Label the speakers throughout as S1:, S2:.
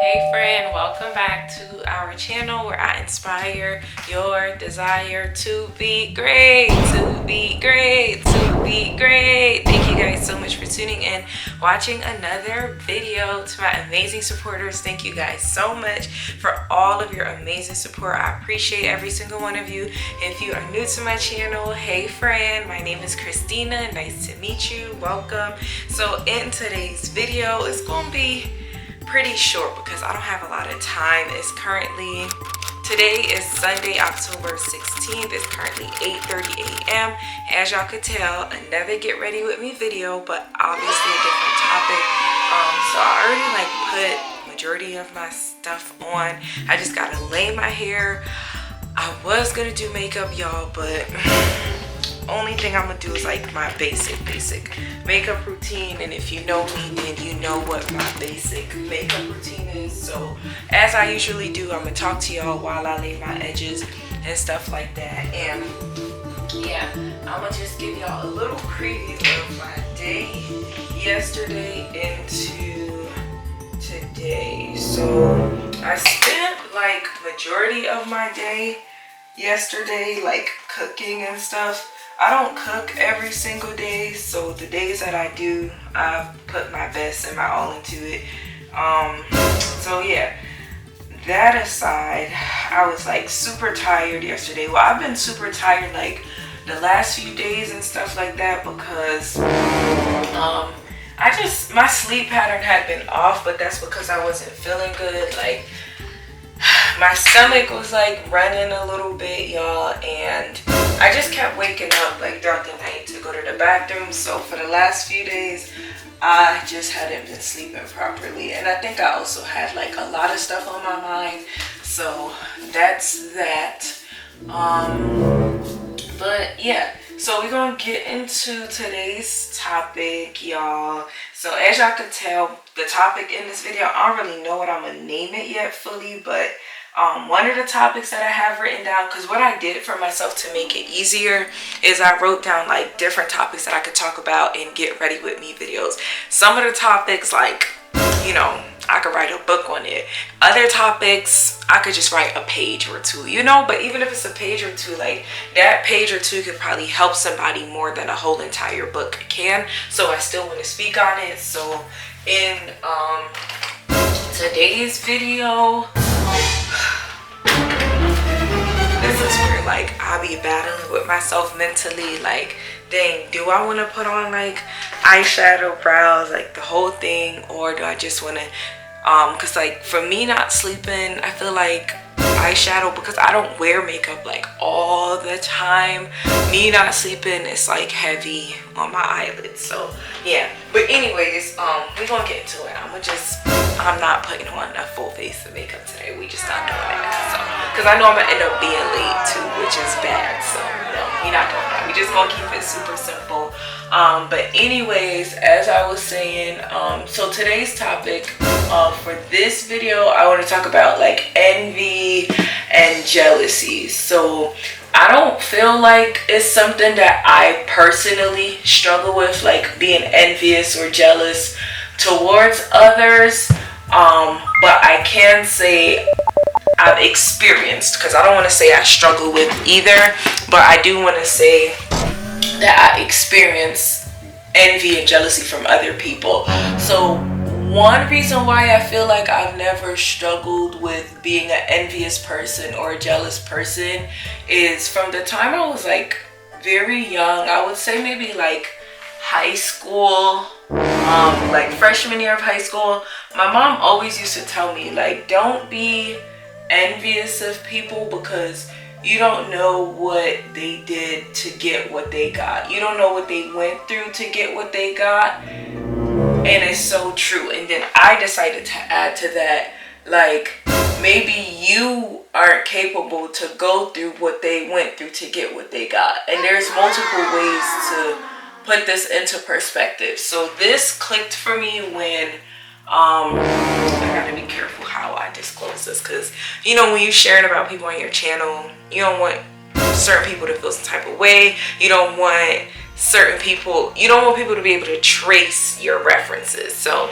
S1: Hey friend, welcome back to our channel where I inspire your desire to be great, to be great, to be great. Thank you guys so much for tuning in, watching another video. To my amazing supporters, thank you guys so much for all of your amazing support. I appreciate every single one of you. If you are new to my channel, hey friend, my name is Christina. Nice to meet you. Welcome. So in today's video, it's going to be pretty short because I don't have a lot of time. Today is Sunday, October 16th. It's currently 8:30 a.m. As y'all could tell, another get ready with me video, but obviously a different topic. So I already put majority of my stuff on. I just gotta lay my hair. I was gonna do makeup, y'all, but only thing I'm gonna do is like my basic makeup routine, and if you know me, then you know what my basic makeup routine is. So as I usually do, I'm gonna talk to y'all while I lay my edges and stuff like that. And yeah, I'm gonna just give y'all a little preview of my day yesterday into today. So I spent like majority of my day yesterday like cooking and stuff. I don't cook every single day, so the days that I do, I've put my best and my all into it. So yeah, that aside, I was like super tired yesterday. Well, I've been super tired like the last few days and stuff like that because my sleep pattern had been off, but that's because I wasn't feeling good. Like my stomach was like running a little bit, y'all, and I just kept waking up like throughout the night to go to the bathroom. So for the last few days, I just hadn't been sleeping properly, and I think I also had like a lot of stuff on my mind. So that's that. But yeah, so we're gonna get into today's topic, y'all. So as y'all could tell, the topic in this video, I don't really know what I'm gonna name it yet fully, but one of the topics that I have written down, because what I did for myself to make it easier is I wrote down like different topics that I could talk about in get ready with me videos. Some of the topics, like, you know, I could write a book on it. Other topics, I could just write a page or two, you know. But even if it's a page or two, like that page or two could probably help somebody more than a whole entire book can. So I still want to speak on it. So in today's video, this is where like I'll be battling with myself mentally, like, dang, do I want to put on like eyeshadow, brows, like the whole thing, or do I just want to because like for me not sleeping, I feel like eyeshadow, because I don't wear makeup like all the time, me not sleeping, it's like heavy on my eyelids. So yeah, but anyways, we're gonna get into it. I'm not putting on a full face of makeup today. We just not doing that. So because I know I'm gonna end up being late too, which is bad. So no, we're not doing that. We just gonna keep it super simple. But anyways, as I was saying, so today's topic for this video, I want to talk about like envy and jealousy. So I don't feel like it's something that I personally struggle with, like being envious or jealous towards others, but I can say I've experienced, because I don't want to say I struggle with either, but I do want to say that I experience envy and jealousy from other people. So one reason why I feel like I've never struggled with being an envious person or a jealous person is from the time I was like very young. I would say maybe like high school, like freshman year of high school. My mom always used to tell me like, don't be envious of people because you don't know what they did to get what they got. You don't know what they went through to get what they got. And it's so true. And then I decided to add to that, like, maybe you aren't capable to go through what they went through to get what they got. And there's multiple ways to put this into perspective. So this clicked for me when I gotta be careful how I disclose this, because you know when you sharing about people on your channel, you don't want certain people to feel some type of way. You don't want people to be able to trace your references. So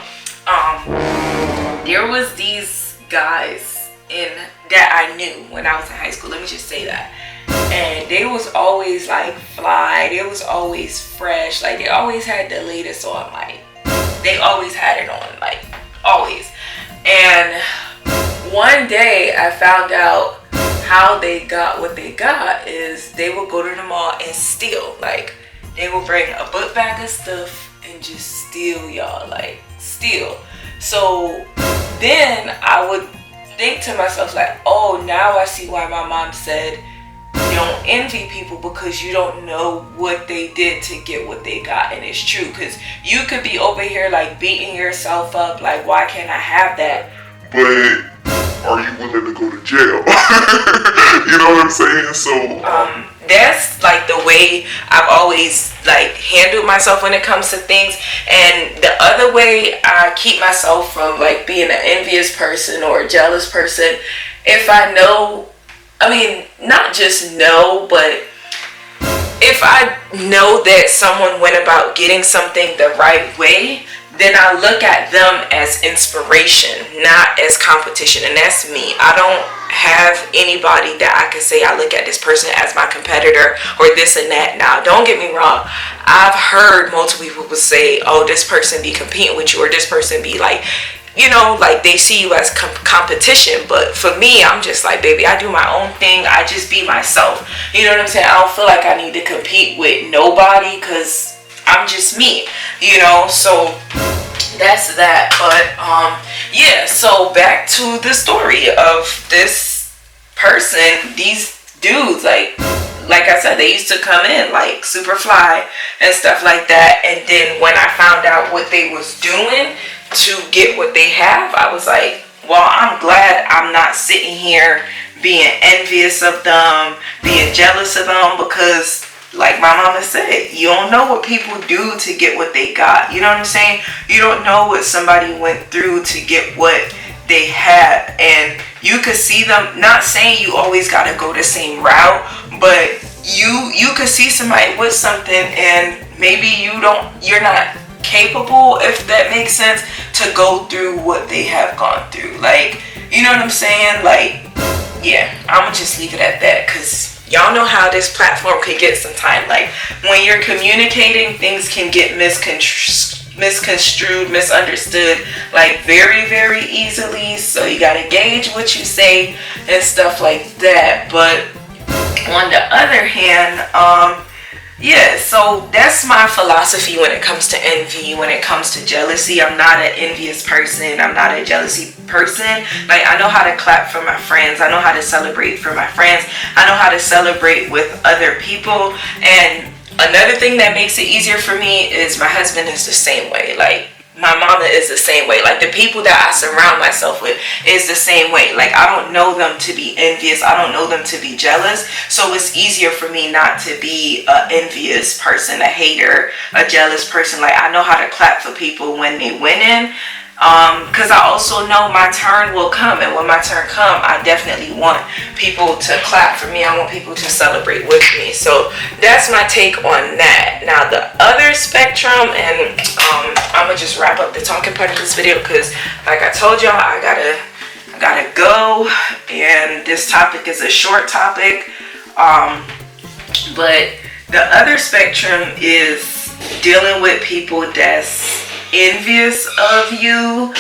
S1: there was these guys that I knew when I was in high school. Let me just say that. And they was always like fly. They was always fresh. Like they always had the latest on. Like they always had it on. Like always. And one day I found out how they got what they got is they would go to the mall and steal. Like they would bring a book bag of stuff and just steal, y'all. Like steal. So then I would think to myself like, oh, now I see why my mom said you don't envy people, because you don't know what they did to get what they got. And it's true, because you could be over here like beating yourself up like, why can't I have that?
S2: But are you willing to go to jail? You know what I'm saying? So
S1: that's like the way I've always like handled myself when it comes to things. And the other way I keep myself from like being an envious person or a jealous person, if I know, I mean, not just know, but if I know that someone went about getting something the right way, then I look at them as inspiration, not as competition. And that's me. I don't have anybody that I can say I look at this person as my competitor or this and that. Now, don't get me wrong. I've heard multiple people say, oh, this person be competing with you, or this person be like, you know, like they see you as competition. But for me, I'm just like, baby, I do my own thing. I just be myself. You know what I'm saying? I don't feel like I need to compete with nobody, because I'm just me, you know. So that's that. But yeah, so back to the story of this person. These dudes, like I said, they used to come in like super fly and stuff like that. And then when I found out what they was doing to get what they have, I was like, well, I'm glad I'm not sitting here being envious of them, being jealous of them, because like my mama said, you don't know what people do to get what they got. You know what I'm saying? You don't know what somebody went through to get what they had. And you could see them, not saying you always got to go the same route, but you could see somebody with something and maybe you're not capable, if that makes sense, to go through what they have gone through. Like, you know what I'm saying? Like, yeah, I'm gonna just leave it at that, because y'all know how this platform could get sometimes. Like when you're communicating, things can get misconstrued, misunderstood, like very, very easily. So you gotta gauge what you say and stuff like that. But on the other hand, yeah, so that's my philosophy when it comes to envy, when it comes to jealousy. I'm not an envious person. I'm not a jealousy person. Like, I know how to clap for my friends. I know how to celebrate for my friends. I know how to celebrate with other people. And another thing that makes it easier for me is my husband is the same way. Like, my mama is the same way. Like, the people that I surround myself with is the same way. Like, I don't know them to be envious. I don't know them to be jealous. So it's easier for me not to be an envious person, a hater, a jealous person. Like, I know how to clap for people when they winning. Because I also know my turn will come, and when my turn come, I definitely want people to clap for me. I want people to celebrate with me. So that's my take on that. Now the other spectrum, and I'm gonna just wrap up the talking part of this video, because like I told y'all, I gotta go, and this topic is a short topic. But the other spectrum is dealing with people that's envious of you.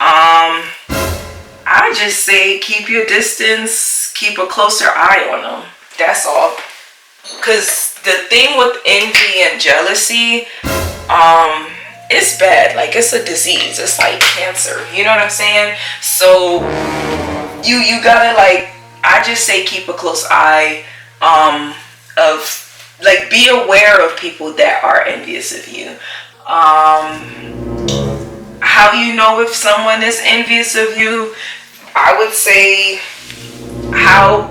S1: I just say keep your distance, keep a closer eye on them. That's all. Because the thing with envy and jealousy, it's bad. Like, it's a disease. It's like cancer. You know what I'm saying? So you gotta, like, I just say keep a close eye of, like, be aware of people that are envious of you. How you know if someone is envious of you? I would say, how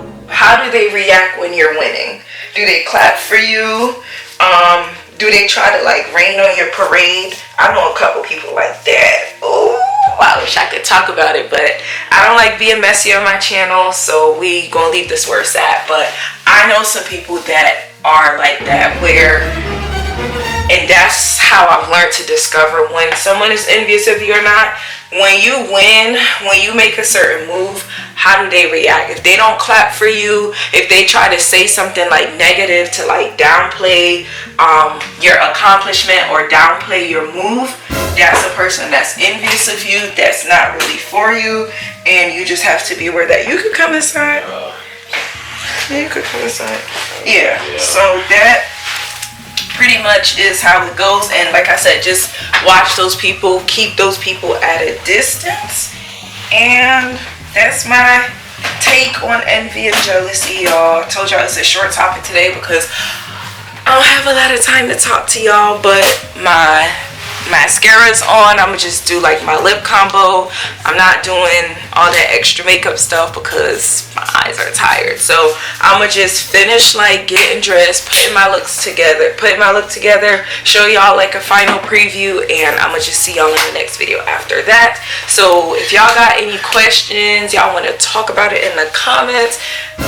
S1: do they react when you're winning? Do they clap for you? Do they try to like rain on your parade? I know a couple people like that. Oh, I wish I could talk about it, but I don't like being messy on my channel, so we gonna leave this where it's at. But I know some people that are like that, where, and that's how I've learned to discover when someone is envious of you or not. When you win, when you make a certain move, how do they react? If they don't clap for you, if they try to say something like negative to like downplay your accomplishment or downplay your move, that's a person that's envious of you, that's not really for you, and you just have to be aware that you could come inside. Yeah, you could come inside. Yeah. So that pretty much is how it goes. And like I said, just watch those people, keep those people at a distance. And that's my take on envy and jealousy, y'all. I told y'all it's a short topic today because I don't have a lot of time to talk to y'all, but my mascara's on. I'm gonna just do like my lip combo. I'm not doing all that extra makeup stuff because my eyes are tired. So I'm gonna just finish like getting dressed, putting my look together, show y'all like a final preview, and I'm gonna just see y'all in the next video after that. So if y'all got any questions, y'all want to talk about it in the comments,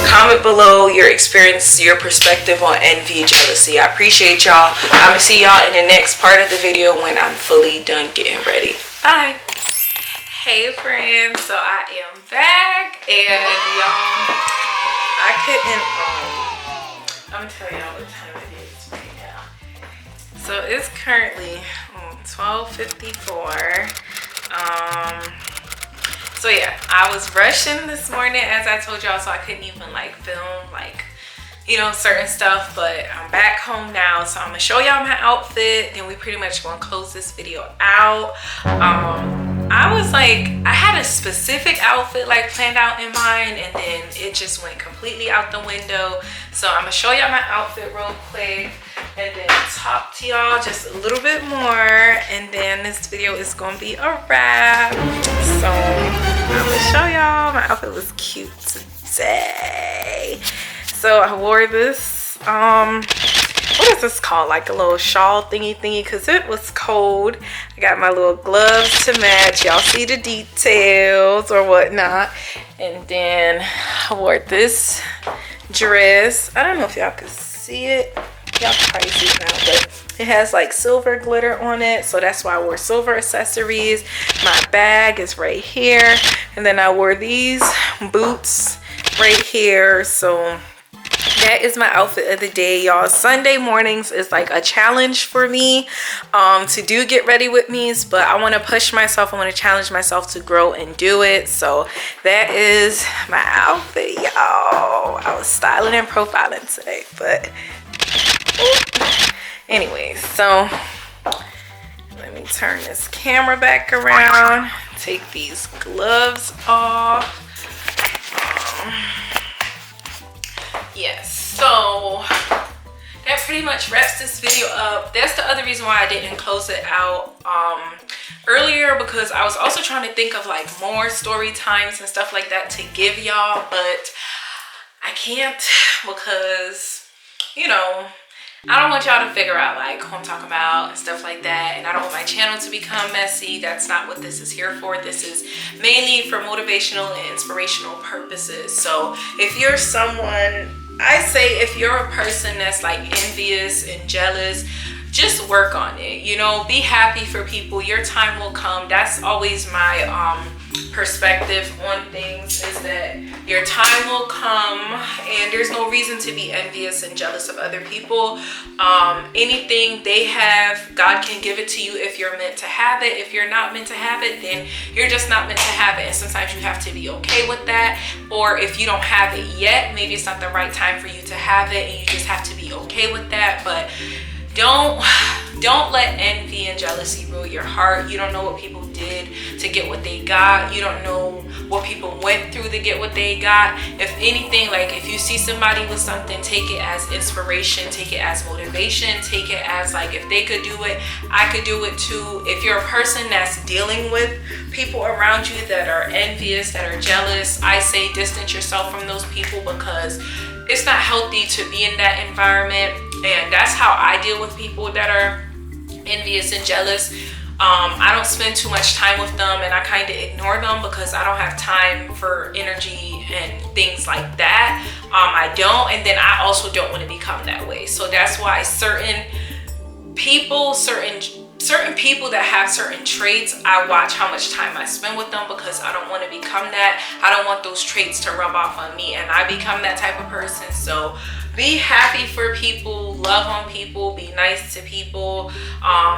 S1: comment below your experience, your perspective on envy, jealousy. I appreciate y'all. I'm gonna see y'all in the next part of the video when I'm fully done getting ready. Bye. Hey friends, so I am back, and y'all, I couldn't I'm gonna tell y'all what time it is right now. So it's currently 12:54. So yeah, I was rushing this morning, as I told y'all, so I couldn't even like film like, you know, certain stuff, but I'm back home now, so I'm gonna show y'all my outfit, and we pretty much gonna close this video out. I was like, I had a specific outfit like planned out in mind, and then it just went completely out the window. So I'm gonna show y'all my outfit real quick and then talk to y'all just a little bit more, and then this video is gonna be a wrap. So I'm gonna show y'all my outfit. Was cute today. So I wore this, what is this called? Like a little shawl thingy because it was cold. I got my little gloves to match. Y'all see the details or whatnot. And then I wore this dress. I don't know if y'all can see it. Y'all can probably see it now, but it has like silver glitter on it. So that's why I wore silver accessories. My bag is right here. And then I wore these boots right here. So that is my outfit of the day, y'all. Sunday mornings is like a challenge for me to do get ready with me's, but I want to push myself. I want to challenge myself to grow and do it. So that is my outfit, y'all. I was styling and profiling today, but anyways, so let me turn this camera back around, take these gloves off. Yes, so that pretty much wraps this video up. That's the other reason why I didn't close it out earlier, because I was also trying to think of like more story times and stuff like that to give y'all, but I can't, because, you know, I don't want y'all to figure out like who I'm talking about and stuff like that, and I don't want my channel to become messy. That's not what this is here for. This is mainly for motivational and inspirational purposes. So if you're someone, I say if you're a person that's like envious and jealous, just work on it. You know, be happy for people. Your time will come. That's always my perspective on things, is that your time will come, and there's no reason to be envious and jealous of other people. Anything they have, God can give it to you if you're meant to have it. If you're not meant to have it, then you're just not meant to have it, and sometimes you have to be okay with that. Or if you don't have it yet, maybe it's not the right time for you to have it, and you just have to be okay with that. But don't let envy and jealousy rule your heart. You don't know what people did to get what they got. You don't know what people went through to get what they got. If anything, like if you see somebody with something, take it as inspiration, take it as motivation, take it as like, if they could do it, I could do it too. If you're a person that's dealing with people around you that are envious, that are jealous, I say distance yourself from those people, because it's not healthy to be in that environment. And that's how I deal with people that are envious and jealous. I don't spend too much time with them, and I kind of ignore them because I don't have time for energy and things like that. I don't, and then I also don't want to become that way. So that's why certain people, certain people that have certain traits, I watch how much time I spend with them, because I don't want to become that. I don't want those traits to rub off on me and I become that type of person. So be happy for people, love on people, be nice to people.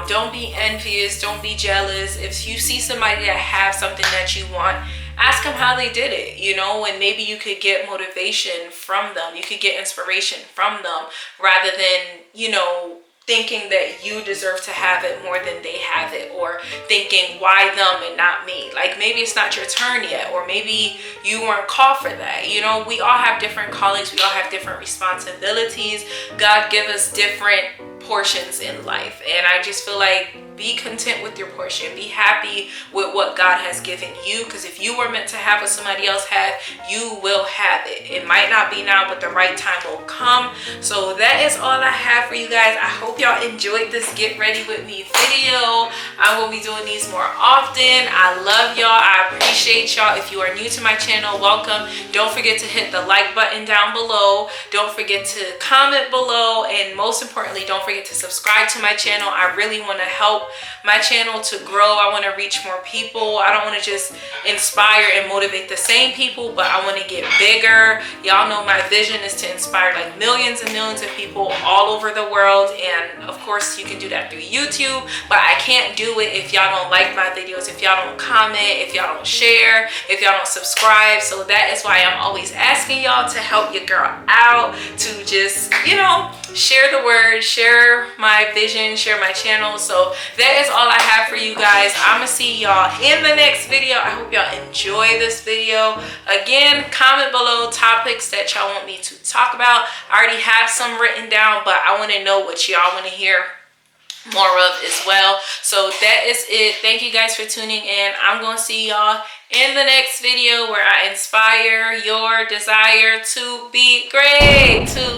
S1: Don't be envious, don't be jealous. If you see somebody that have something that you want, ask them how they did it, you know, and maybe you could get motivation from them. You could get inspiration from them, rather than, you know, thinking that you deserve to have it more than they have it, or thinking why them and not me. Like, maybe it's not your turn yet, or maybe you weren't called for that. You know, we all have different callings, we all have different responsibilities. God give us different portions in life, and I just feel like, be content with your portion. Be happy with what God has given you, because if you were meant to have what somebody else had, you will have it. It might not be now, but the right time will come. So that is all I have for you guys. I hope y'all enjoyed this Get Ready With Me video. I will be doing these more often. I love y'all. I appreciate y'all. If you are new to my channel, welcome. Don't forget to hit the like button down below. Don't forget to comment below. And most importantly, don't forget to subscribe to my channel. I really want to help my channel to grow. I want to reach more people. I don't want to just inspire and motivate the same people, but I want to get bigger. Y'all know my vision is to inspire like millions and millions of people all over the world. And of course you can do that through YouTube, but I can't do it if y'all don't like my videos, if y'all don't comment, if y'all don't share, if y'all don't subscribe. So that is why I'm always asking y'all to help your girl out, to just, you know, share the word, share my vision, share my channel. So that is all I have for you guys. I'm gonna see y'all in the next video. I hope y'all enjoy this video. Again, comment below topics that y'all want me to talk about. I already have some written down, but I want to know what y'all want to hear more of as well. So that is it. Thank you guys for tuning in. I'm gonna see y'all in the next video, where I inspire your desire to be great, to